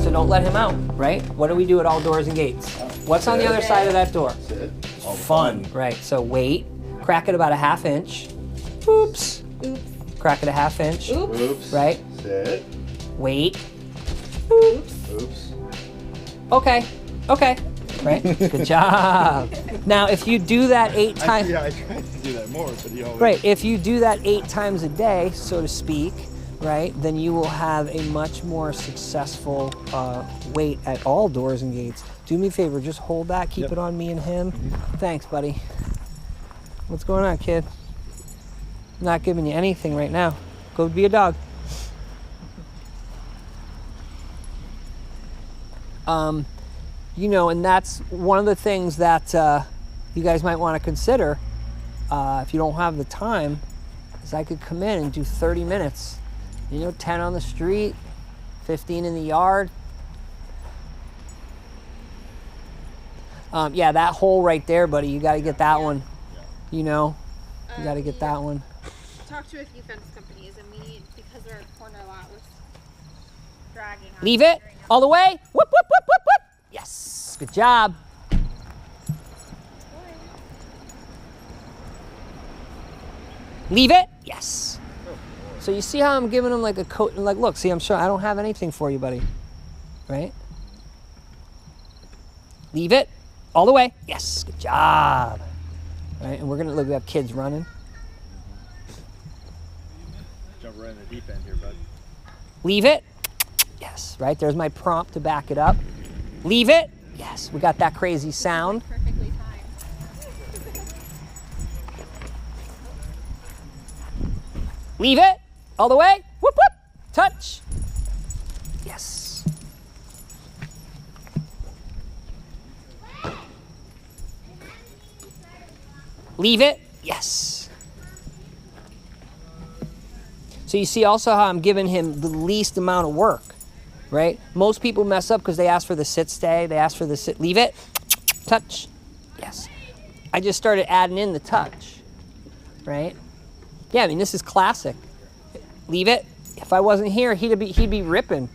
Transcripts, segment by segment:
So don't let him out, right? What do we do at all doors and gates? What's on the other side of that door? Fun. Right, so wait, crack it about a 1/2 inch. Oops. Oops. Crack it a 1/2 inch. Oops. Right? Sit. Wait. Oops. Oops. Okay. Okay. Right? Good job. Now, if you do that 8 times... Yeah, I tried to do that more, but you always... Right, if you do that 8 times a day, so to speak, right, then you will have a much more successful wait at all doors and gates. Do me a favor, just hold that, keep it on me and him. Thanks, buddy. What's going on, kid? I'm not giving you anything right now. Go be a dog. You know, and that's one of the things that you guys might want to consider if you don't have the time, is I could come in and do 30 minutes. You know, 10 on the street, 15 in the yard. Yeah, that hole right there, buddy, you got to get that one. You know, you got to get that one. Talk to a few fence companies, and we need, because our corner lot was dragging on. Leave it all the way. Whoop, whoop, whoop, whoop, whoop. Yes, good job. Leave it. Yes. So you see how I'm giving him like a coat, like, look, see, I'm sure I don't have anything for you, buddy. Right? Leave it all the way. Yes, good job. All right, and we're gonna look, we have kids running. Jump right in the deep end here, bud. Leave it. Yes, right, there's my prompt to back it up. Leave it. Yes, we got that crazy sound. Perfectly timed. Leave it all the way. Whoop, whoop. Touch. Yes. Leave it. Yes. So you see also how I'm giving him the least amount of work, right? Most people mess up because they ask for the sit stay. They ask for the sit. Leave it. Touch. Yes. I just started adding in the touch, right? Yeah, I mean, this is classic. Leave it. If I wasn't here, he'd be ripping,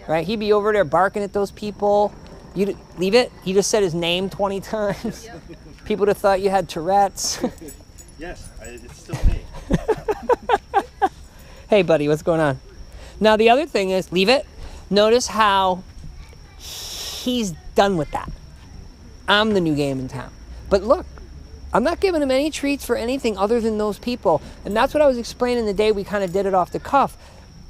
right? He'd be over there barking at those people. You leave it. He just said his name 20 times. Yep. People would have thought you had Tourette's. Yes, it's still me. Hey, buddy, what's going on? Now, the other thing is, leave it. Notice how he's done with that. I'm the new game in town. But look, I'm not giving him any treats for anything other than those people. And that's what I was explaining the day we kind of did it off the cuff.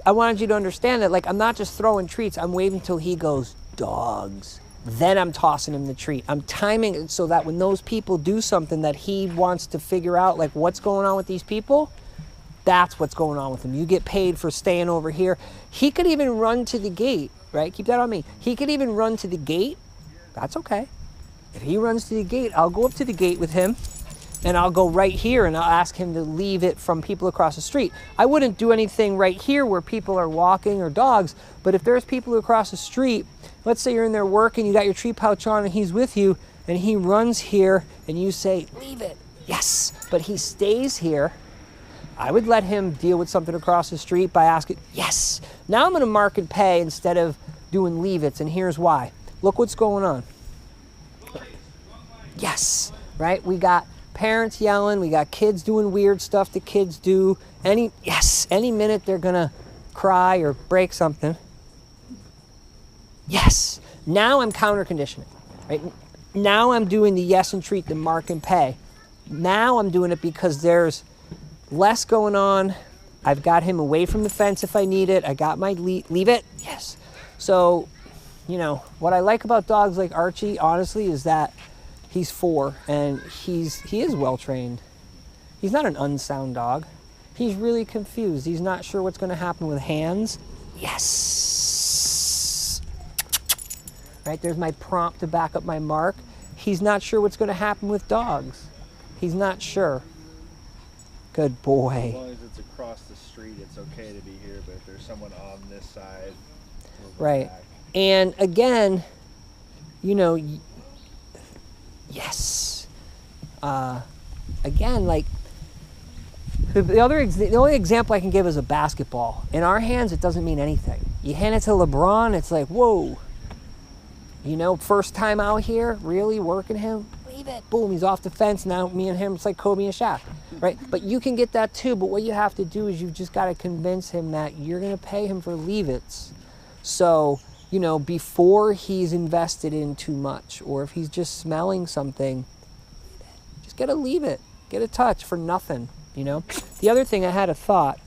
I wanted you to understand that, like, I'm not just throwing treats. I'm waiting till he goes, dogs. Then I'm tossing him the treat. I'm timing it so that when those people do something that he wants to figure out, like, what's going on with these people, that's what's going on with him. You get paid for staying over here. He could even run to the gate, right? Keep that on me. He could even run to the gate. That's okay. If he runs to the gate, I'll go up to the gate with him, and I'll go right here and I'll ask him to leave it from people across the street. I wouldn't do anything right here where people are walking or dogs, but if there's people across the street, let's say you're in there working, you got your tree pouch on and he's with you, and he runs here and you say, leave it. Yes, but he stays here. I would let him deal with something across the street by asking, yes. Now I'm gonna mark and pay instead of doing leave it's, and here's why. Look what's going on. Yes, right? We got parents yelling, we got kids doing weird stuff that kids do. Any minute they're gonna cry or break something. Yes, now I'm counter conditioning, right? Now I'm doing the yes and treat, the mark and pay. Now I'm doing it because there's less going on. I've got him away from the fence if I need it. I got my leave it, yes. So, you know, what I like about dogs like Archie, honestly, is that he's 4 and he is well trained. He's not an unsound dog. He's really confused. He's not sure what's gonna happen with hands. Yes. Right, there's my prompt to back up my mark. He's not sure what's gonna happen with dogs. He's not sure. Good boy. As long as it's across the street, it's okay to be here, but if there's someone on this side, we'll go right. back. And again, you know, yes. Again, like, The only example I can give is a basketball. In our hands, it doesn't mean anything. You hand it to LeBron, it's like, whoa. You know, first time out here, really working him, leave it. Boom, he's off the fence. Now me and him, it's like Kobe and Shaq, right? But you can get that too, but what you have to do is you've just got to convince him that you're going to pay him for leave-its. So, you know, before he's invested in too much, or if he's just smelling something, just get a leave it. Get a touch for nothing, you know? The other thing, I had a thought.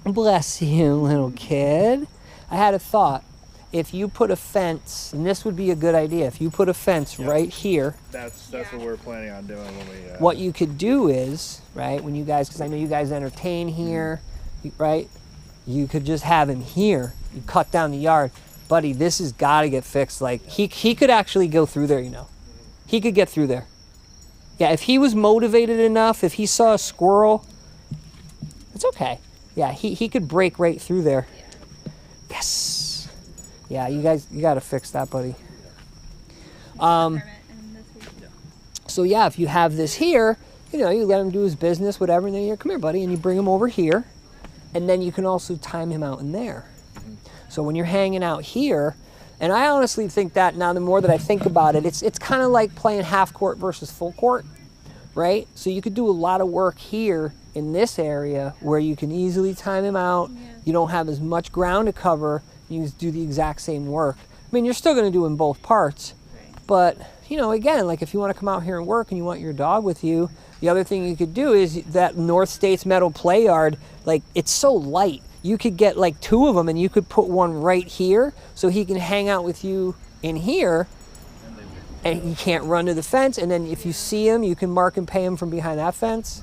Bless you, little kid. I had a thought. If you put a fence, and this would be a good idea, if you put a fence right here. That's what we're planning on doing when we... What you could do is, right, when you guys, because I know you guys entertain here, right? You could just have him here. You cut down the yard. Buddy, this has got to get fixed. Like, he could actually go through there, you know. He could get through there. Yeah, if he was motivated enough, if he saw a squirrel, it's okay. Yeah, he could break right through there. Yes. Yeah, you got to fix that, buddy. So yeah, if you have this here, you know, you let him do his business, whatever, and then you come here, buddy, and you bring him over here, and then you can also time him out in there. So when you're hanging out here, and I honestly think that now, the more that I think about it, it's kind of like playing half court versus full court, right? So you could do a lot of work here in this area where you can easily time him out. Yeah. You don't have as much ground to cover. You just do the exact same work. I mean, you're still going to do in both parts, but, you know, again, like if you want to come out here and work and you want your dog with you, the other thing you could do is that North States Metal Play Yard, like, it's so light. You could get like 2 of them and you could put one right here so he can hang out with you in here and he can't run to the fence. And then if you see him, you can mark and pay him from behind that fence.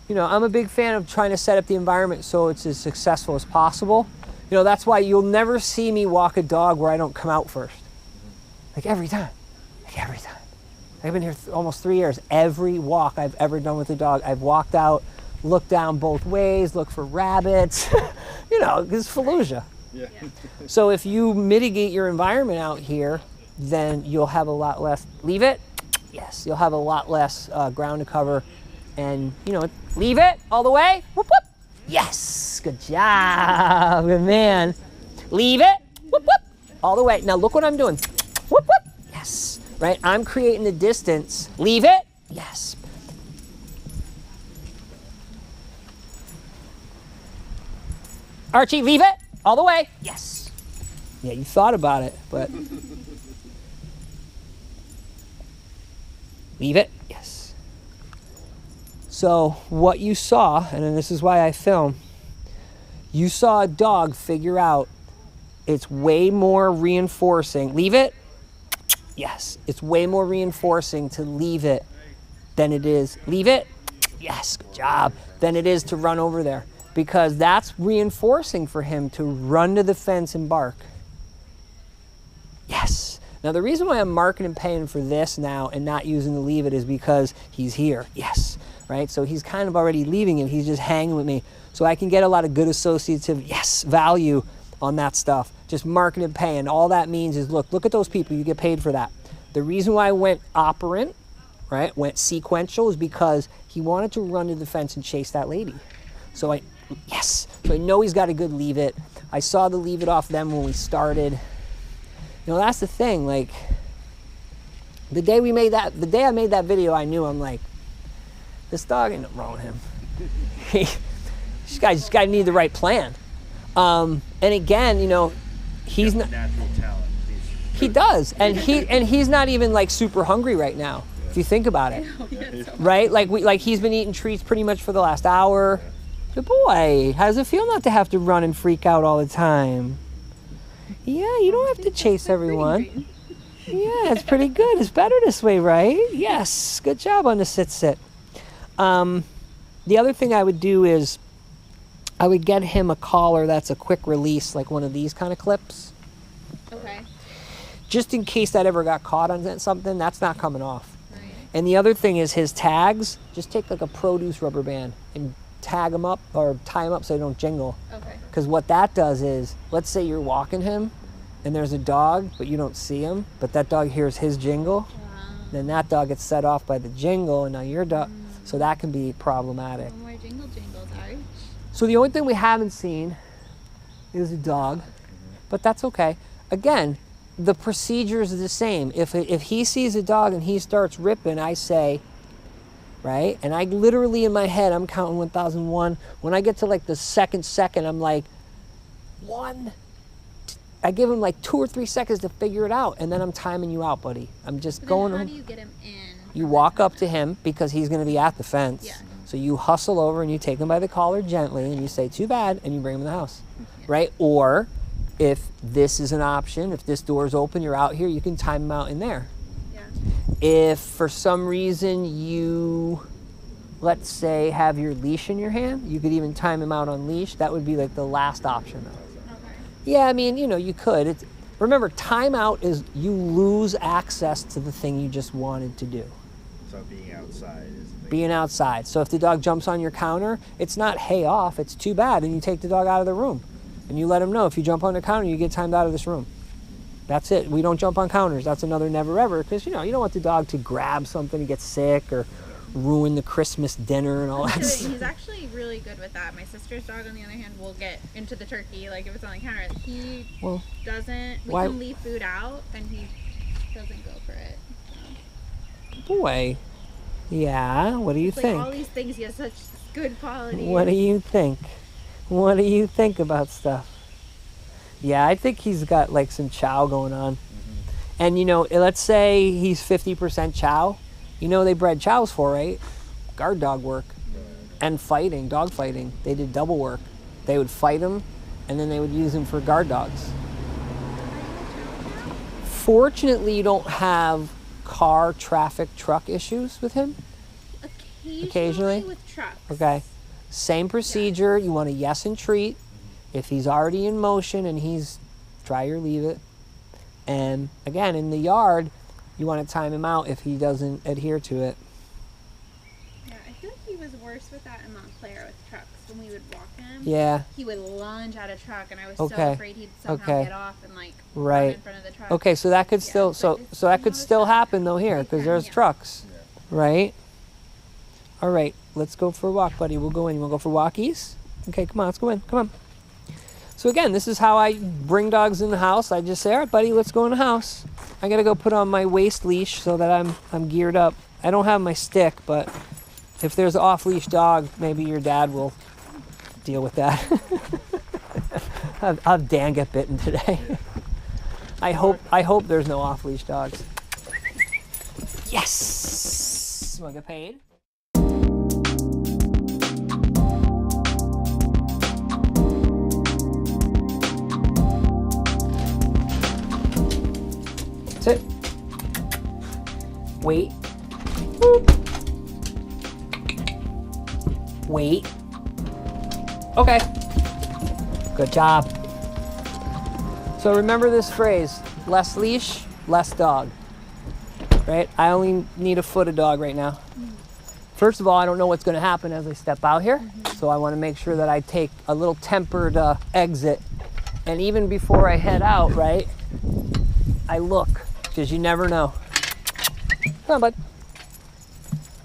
You know, I'm a big fan of trying to set up the environment so it's as successful as possible. You know, that's why you'll never see me walk a dog where I don't come out first. Like every time. I've been here almost 3 years. Every walk I've ever done with a dog, I've walked out, looked down both ways, look for rabbits. You know, it's Fallujah. Yeah. So if you mitigate your environment out here, then you'll have a lot less, leave it? Yes, you'll have a lot less ground to cover. And, you know, leave it all the way. Whoop, whoop. Yes, good job, good man. Leave it, whoop, whoop, all the way. Now look what I'm doing. Whoop, whoop, yes, right? I'm creating the distance. Leave it, yes. Archie, leave it, all the way, yes. Yeah, you thought about it, but. Leave it, yes. So what you saw, and then this is why I film, you saw a dog figure out it's way more reinforcing. Leave it? Yes. It's way more reinforcing to leave it than it is. Leave it? Yes, good job. Than it is to run over there. Because that's reinforcing for him to run to the fence and bark. Yes. Now the reason why I'm marking and paying for this now and not using the leave it is because he's here. Yes. Right? So he's kind of already leaving it. He's just hanging with me. So I can get a lot of good associative, yes, value on that stuff. Just marking and paying. All that means is, look at those people. You get paid for that. The reason why I went operant, right, went sequential is because he wanted to run to the fence and chase that lady. So yes. So I know he's got a good leave it. I saw the leave it off them when we started. You know, that's the thing. Like, the day I made that video, I knew, I'm like, this dog ain't nothing wrong with him. This guy's got to need the right plan. And again, you know, he's not natural talent. He does, and he's not even like super hungry right now. If you think about it, right? Like he's been eating treats pretty much for the last hour. Good boy. How does it feel not to have to run and freak out all the time? Yeah, you don't have to chase everyone. Yeah, it's pretty good. It's better this way, right? Yes. Good job on the sit. The other thing I would do is I would get him a collar that's a quick release, like one of these kind of clips. Okay. Just in case that ever got caught on something, that's not coming off. Right. And the other thing is his tags, just take like a produce rubber band and tag them up or tie them up so they don't jingle. Okay. Because what that does is, let's say you're walking him and there's a dog, but you don't see him, but that dog hears his jingle. Then that dog gets set off by the jingle, and now your dog, so that can be problematic. Oh my jingle jingles, Arch. So the only thing we haven't seen is a dog, but that's okay. Again, the procedure is the same. If he sees a dog and he starts ripping, I say, right? And I literally in my head, I'm counting 1001. When I get to like the second, I'm like, one. I give him like 2 or 3 seconds to figure it out, and then I'm timing you out, buddy. I'm just But going. then how do you get him in? You walk up to him because he's going to be at the fence. Yeah. So you hustle over and you take him by the collar gently and you say, too bad, and you bring him in the house, right? Or if this is an option, if this door is open, you're out here, you can time him out in there. Yeah. If for some reason you, let's say, have your leash in your hand, you could even time him out on leash. That would be like the last option, though. Okay. Yeah, I mean, you could. Remember, timeout is you lose access to the thing you just wanted to do. So being outside is the Being outside. So if the dog jumps on your counter, it's not hey off, it's too bad, and you take the dog out of the room. And you let him know, if you jump on the counter, you get timed out of this room. That's it. We don't jump on counters. That's another never ever, because you don't want the dog to grab something and get sick or ruin the Christmas dinner and all that stuff. He's actually really good with that. My sister's dog, on the other hand, will get into the turkey, like if it's on the counter. He doesn't, we can leave food out, and he doesn't go for it. So. Boy. Yeah, what do you think? Like all these things, he has such good quality. What do you think? What do you think about stuff? Yeah, I think he's got like some chow going on. And let's say he's 50% chow. They bred chows for, right? Guard dog work and fighting, dog fighting. They did double work. They would fight him and then they would use him for guard dogs. Fortunately, you don't have car, traffic, truck issues with him. Occasionally with trucks. Okay. Same procedure. You want to yes and treat. If he's already in motion and he's try or leave it. And again, in the yard, you want to time him out if he doesn't adhere to it. Yeah, I feel like he was worse with that in Montclair with trucks. When we would walk him, Yeah. he would lunge at a truck, and I was Okay. so afraid he'd somehow get off and like run in front of the truck. Okay, so that could still so that could still happen though here because there's trucks, right? All right, let's go for a walk, buddy. We'll go in. You want to go for walkies? Okay, come on, let's go in. Come on. So again, this is how I bring dogs in the house. I just say, all right, buddy, let's go in the house. I gotta go put on my waist leash so that I'm geared up. I don't have my stick, but if there's an off-leash dog, maybe your dad will deal with that. I'll Dan get bitten today. I hope there's no off-leash dogs. Yes! Want to get paid? That's it. Wait. Boop. Wait. Okay. Good job. So remember this phrase, less leash, less dog. Right? I only need a foot of dog right now. First of all, I don't know what's going to happen as I step out here. So I want to make sure that I take a little tempered exit. And even before I head out, right, I look, because you never know. Come on, bud.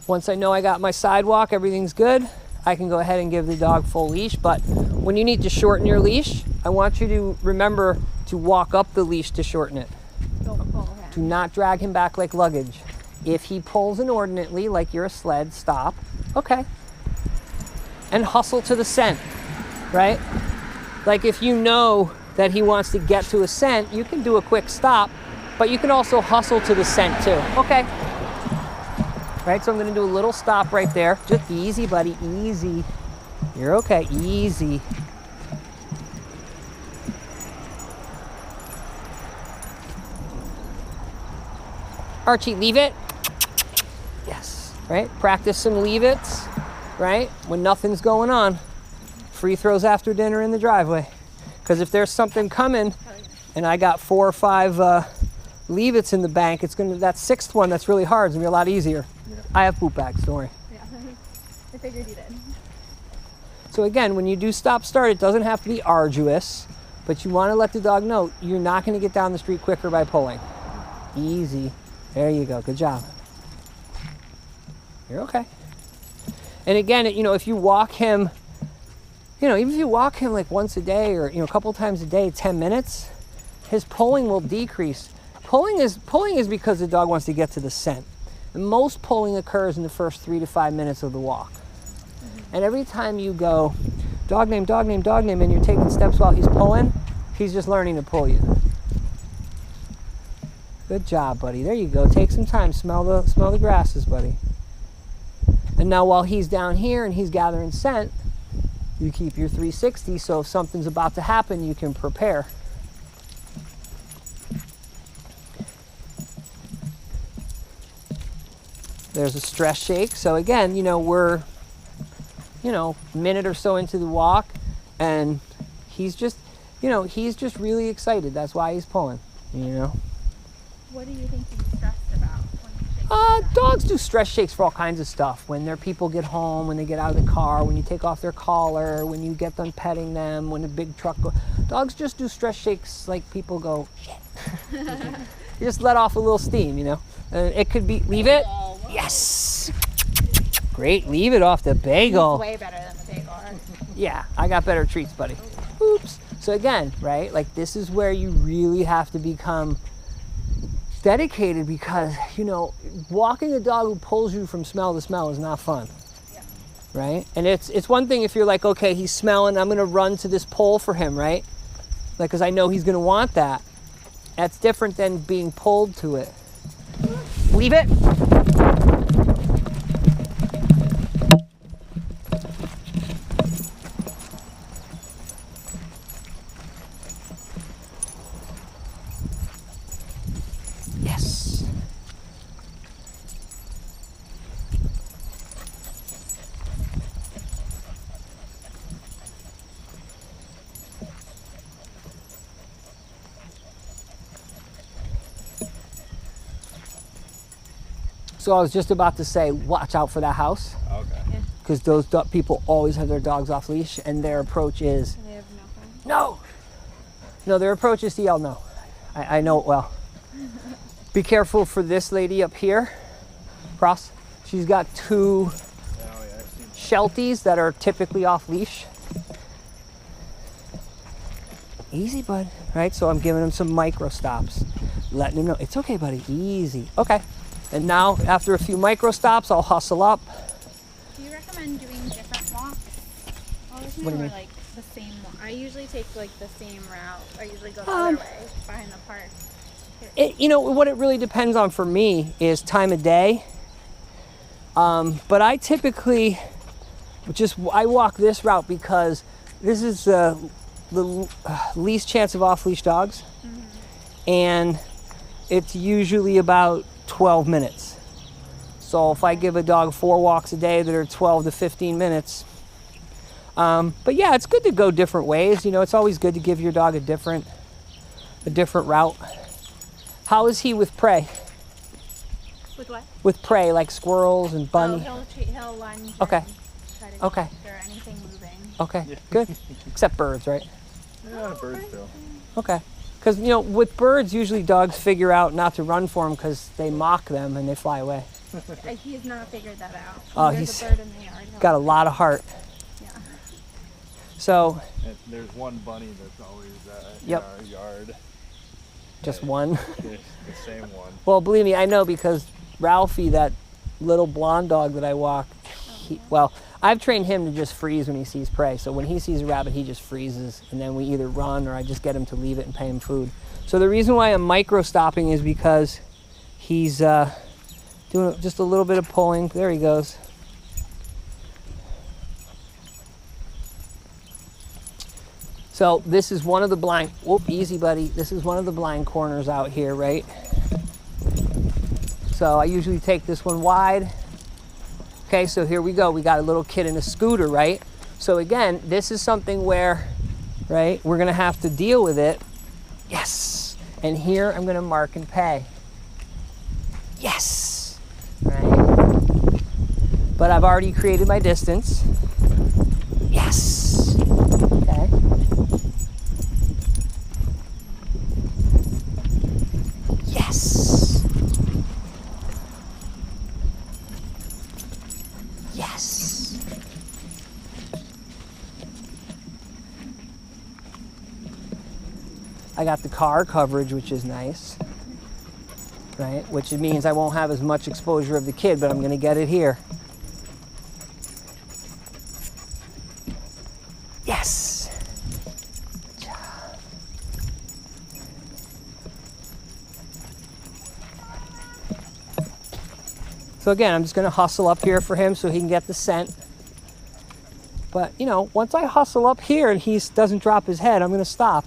Once I know I got my sidewalk, everything's good, I can go ahead and give the dog full leash. But when you need to shorten your leash, I want you to remember to walk up the leash to shorten it. Don't pull him. Do not drag him back like luggage. If he pulls inordinately, like you're a sled, stop. Okay. And hustle to the scent, right? Like if you know that he wants to get to a scent, you can do a quick stop, but you can also hustle to the scent too. Okay. Right, so I'm gonna do a little stop right there. Just easy, buddy, easy. You're okay, easy. Archie, leave it. Yes, right? Practice some leave it's, right? When nothing's going on. Free throws after dinner in the driveway. Because if there's something coming and I got 4 or 5 leave it's in the bank, it's gonna, that 6th one that's really hard is gonna be a lot easier. Yeah. I have poop bags, don't worry. Yeah, I figured you did. So again, when you do stop start, it doesn't have to be arduous, but you wanna let the dog know you're not gonna get down the street quicker by pulling. Easy. There you go, good job. You're okay. And again, you know, if you walk him, you know, even if you walk him like once a day or, you know, a couple times a day, 10 minutes, his pulling will decrease. Pulling is because the dog wants to get to the scent. And most pulling occurs in the first 3 to 5 minutes of the walk. And every time you go, dog name, dog name, dog name, and you're taking steps while he's pulling, he's just learning to pull you. Good job, buddy. There you go. Take some time. Smell the grasses, buddy. And now while he's down here and he's gathering scent, you keep your 360, so if something's about to happen, you can prepare. There's a stress shake. So again, you know, we're, you know, a minute or so into the walk, and he's just, you know, he's just really excited. That's why he's pulling, you know. What do you think he's stressed about when he shakes? Dogs do stress shakes for all kinds of stuff. When their people get home, when they get out of the car, when you take off their collar, when you get done petting them, when a big truck goes. Dogs just do stress shakes like people go, shit. You just let off a little steam, you know. It could be, leave it. Yes. Great, leave it off the bagel. It's way better than the bagel. Yeah, I got better treats, buddy. Oops. So again, right, like this is where you really have to become dedicated, because, you know, walking a dog who pulls you from smell to smell is not fun. Yeah. Right? And it's one thing if you're like, okay, he's smelling, I'm going to run to this pole for him, right? Like, because I know he's going to want that. That's different than being pulled to it. Leave it. Yes. So I was just about to say, watch out for that house. Okay. Because those people always have their dogs off leash, and their approach is, They have nothing. no. No, their approach is to yell no. I know it well. Be careful for this lady up here, Cross. She's got two Shelties that are typically off leash. Easy, bud. Right, so I'm giving him some micro stops, letting him know, it's okay, buddy, easy. Okay. And now, after a few micro stops, I'll hustle up. Do you recommend doing different walks all the time, What do you or mean? like the same walk? I usually take like the same route. I usually go the other way, behind the park. You know, what it really depends on for me is time of day. But I typically I walk this route because this is the least chance of off-leash dogs. Mm-hmm. And it's usually about 12 minutes. So if I give a dog 4 walks a day that are 12 to 15 minutes. But yeah, it's good to go different ways. You know, it's always good to give your dog a different route. How is he with prey? With what? With prey, like squirrels and bunny. Oh, he'll lunge. Okay. And try to Okay. or anything moving. Okay, good. Except birds, right? Yeah, birds too. Okay. Because, you know, with birds, usually dogs figure out not to run for them because they mock them and they fly away. He's not figured that out. Oh, There's a bird in the yard. Got a lot of heart. Yeah. So. And there's one bunny that's always in Yep. our yard. Just one? The same one. Well, believe me, I know, because Ralphie, that little blonde dog that I walk, I've trained him to just freeze when he sees prey. So when he sees a rabbit, he just freezes, and then we either run or I just get him to leave it and pay him food. So the reason why I'm micro stopping is because he's doing just a little bit of pulling. There he goes. So this is one of the blind, easy buddy. This is one of the blind corners out here, right? So I usually take this one wide. Okay, so here we go. We got a little kid in a scooter, right? So again, this is something where, right, we're gonna have to deal with it. Yes. And here I'm gonna mark and pay. Yes. Right? But I've already created my distance. Yes. Okay. Yes. Yes. I got the car coverage, which is nice, right? Which means I won't have as much exposure of the kid, but I'm gonna get it here. Yes! So again, I'm just gonna hustle up here for him so he can get the scent. But you know, once I hustle up here and he doesn't drop his head, I'm gonna stop.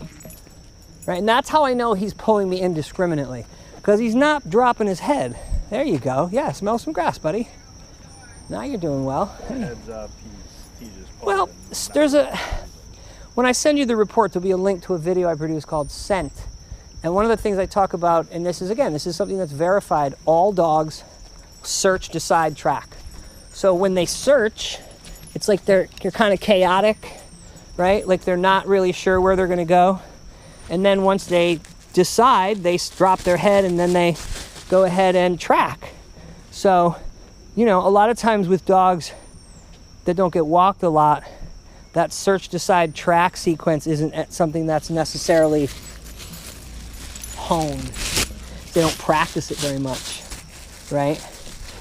Right, and that's how I know he's pulling me indiscriminately, because he's not dropping his head. There you go. Yeah, smell some grass, buddy. Now you're doing well. Hey. Heads up, he's just well, there's when I send you the report, there'll be a link to a video I produced called Scent. And one of the things I talk about, and this is something that's verified, all dogs search, decide, track. So when they search, it's like they're kind of chaotic, right? Like they're not really sure where they're gonna go. And then once they decide, they drop their head and then they go ahead and track. So, you know, a lot of times with dogs that don't get walked a lot, that search, decide, track sequence isn't something that's necessarily honed. They don't practice it very much, right?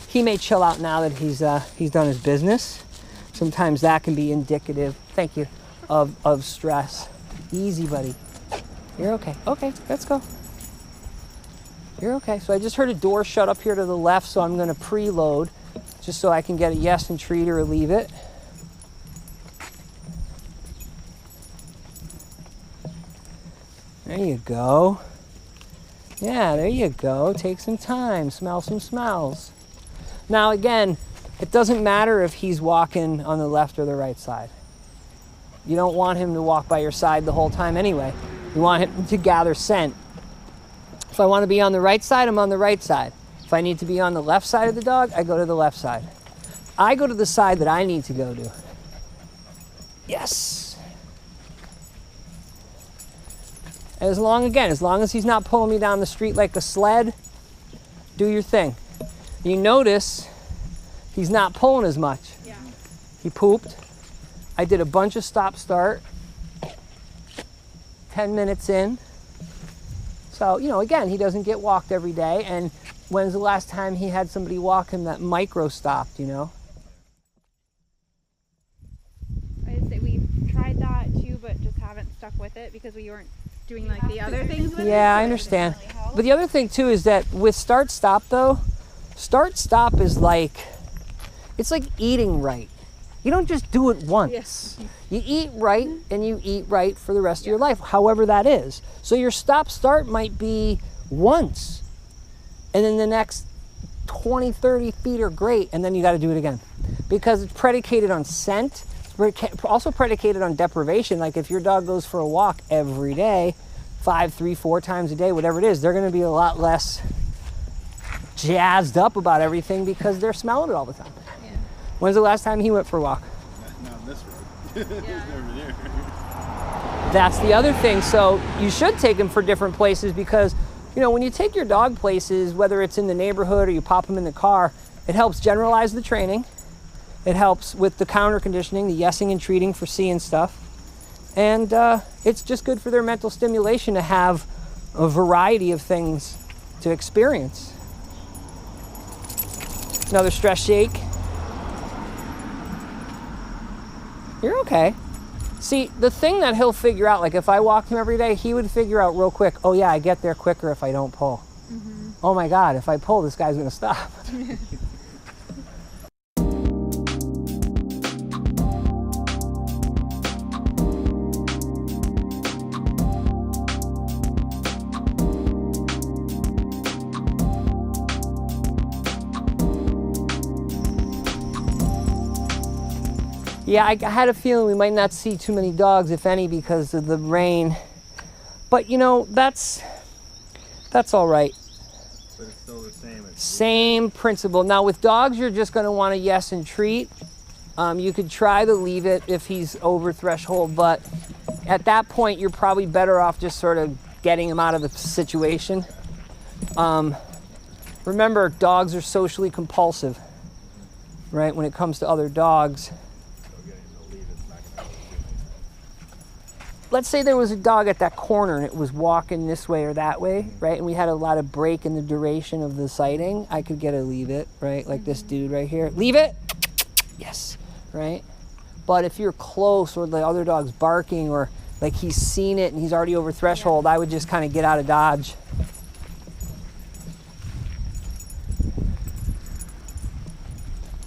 He may chill out now that he's done his business. Sometimes that can be indicative, thank you, of stress. Easy, buddy. You're okay. Okay, let's go. You're okay. So I just heard a door shut up here to the left, so I'm going to preload just so I can get a yes and treat or leave it. There you go. Yeah, there you go. Take some time. Smell some smells. Now again, it doesn't matter if he's walking on the left or the right side. You don't want him to walk by your side the whole time anyway. You want him to gather scent. If I want to be on the right side, I'm on the right side. If I need to be on the left side of the dog, I go to the left side. I go to the side that I need to go to. Yes. As long as he's not pulling me down the street like a sled, do your thing. You notice he's not pulling as much. Yeah. He pooped. I did a bunch of stop-start. 10 minutes in. So, you know, again, he doesn't get walked every day. And when's the last time he had somebody walk him that micro stopped, you know? I'd say we've tried that too, but just haven't stuck with it because we weren't doing like the other things with it. Yeah, I understand. Really, but the other thing too is that with start-stop though, start-stop is like, it's like eating right. You don't just do it once. Yes. You eat right and you eat right for the rest of your life, however that is. So your stop-start might be once, and then the next 20, 30 feet are great, and then you got to do it again. Because it's predicated on scent, it's also predicated on deprivation. Like if your dog goes for a walk every day, 5, 3, 4 times a day, whatever it is, they're going to be a lot less jazzed up about everything because they're smelling it all the time. Yeah. When's the last time he went for a walk? Not on this road. Yeah. Over there. That's the other thing. So you should take him for different places because, you know, when you take your dog places, whether it's in the neighborhood or you pop him in the car, it helps generalize the training. It helps with the counter conditioning, the yesing and treating for seeing stuff. And it's just good for their mental stimulation to have a variety of things to experience. Another stress shake. You're okay. See, the thing that he'll figure out, like if I walked him every day, he would figure out real quick, oh yeah, I get there quicker if I don't pull. Mm-hmm. Oh my God, if I pull, this guy's gonna stop. Yeah, I had a feeling we might not see too many dogs, if any, because of the rain. But you know, that's all right. But it's still the same. Same principle. Now with dogs, you're just going to want to yes and treat. You could try to leave it if he's over threshold, but at that point, you're probably better off just sort of getting him out of the situation. Remember, dogs are socially compulsive, right? When it comes to other dogs. let's say there was a dog at that corner and it was walking this way or that way, right? And we had a lot of break in the duration of the sighting. I could get a leave it, right? Like this dude right here. Leave it. Yes, right? But if you're close or the other dog's barking or like he's seen it and he's already over threshold, I would just kind of get out of dodge.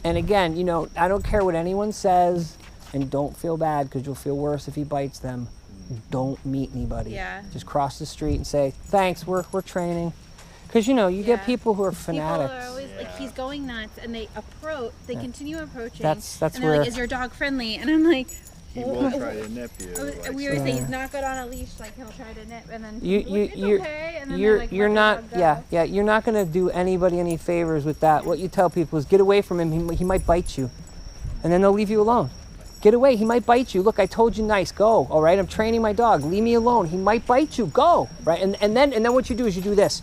And again, you know, I don't care what anyone says, and don't feel bad because you'll feel worse if he bites them. Don't meet anybody. Yeah. Just cross the street and say, thanks, we're training. Because, you know, you get people who are fanatics. People are always like, he's going nuts, and they continue approaching. That's and they're where, like, is your dog friendly? And I'm like, he will try to nip you. We were saying he's not good on a leash, like he'll try to nip, and then you're okay. And then you're not you're not gonna do anybody any favors with that. What you tell people is get away from him. He might bite you, and then they'll leave you alone. Get away. He might bite you. Look, I told you nice. Go. All right. I'm training my dog. Leave me alone. He might bite you. Go. Right. And then what you do is you do this.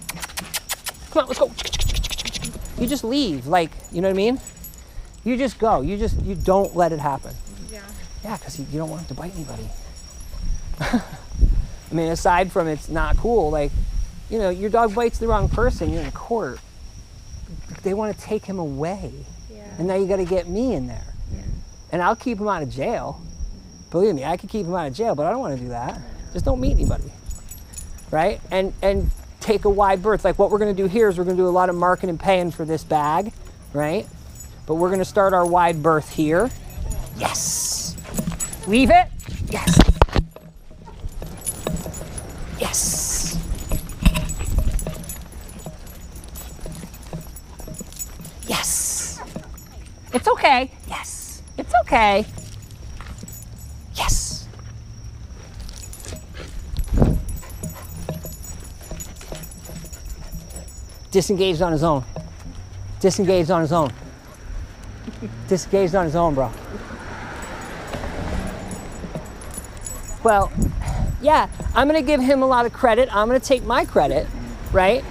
Come on, let's go. You just leave. Like, you know what I mean? You just go. You don't let it happen. Yeah, because you don't want him to bite anybody. I mean, aside from it's not cool, like, you know, your dog bites the wrong person, you're in court. They want to take him away. Yeah. And now you got to get me in there. Yeah. And I'll keep him out of jail. Believe me, I could keep him out of jail, but I don't want to do that. Just don't meet anybody. Right? And take a wide berth. Like what we're going to do here is we're going to do a lot of marking and paying for this bag, right? But we're going to start our wide berth here. Yes. Leave it. Yes. Yes. Yes. It's okay. Yes. It's okay. Yes. Disengaged on his own. Disengaged on his own. Disengaged on his own, bro. Well, yeah, I'm going to give him a lot of credit. I'm going to take my credit, right?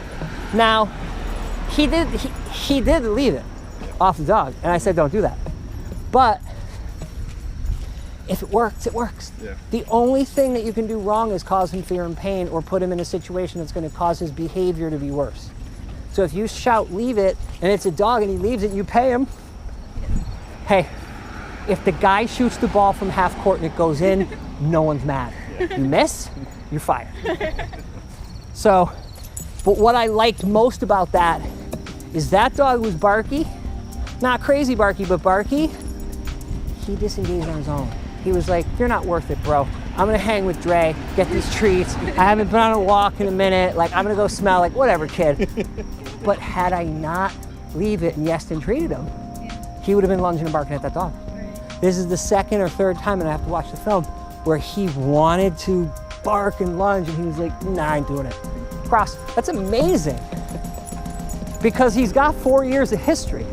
Now, he did leave it off the dog, and I said don't do that. But if it works, it works. Yeah. The only thing that you can do wrong is cause him fear and pain or put him in a situation that's going to cause his behavior to be worse. So if you shout leave it, and it's a dog and he leaves it, and you pay him. Hey, if the guy shoots the ball from half court and it goes in, no one's mad. You miss, you're fired. So, but what I liked most about that is that dog was barky, not crazy barky, but barky. He disengaged on his own. He was like, you're not worth it, bro. I'm gonna hang with Dre, get these treats. I haven't been on a walk in a minute. Like, I'm gonna go smell, like, whatever, kid. But had I not leave it and yes and treated him, he would have been lunging and barking at that dog. This is the second or third time, and I have to watch the film, where he wanted to bark and lunge, and he was like, nah, I ain't doing it. Cross. That's amazing. Because he's got 4 years of history.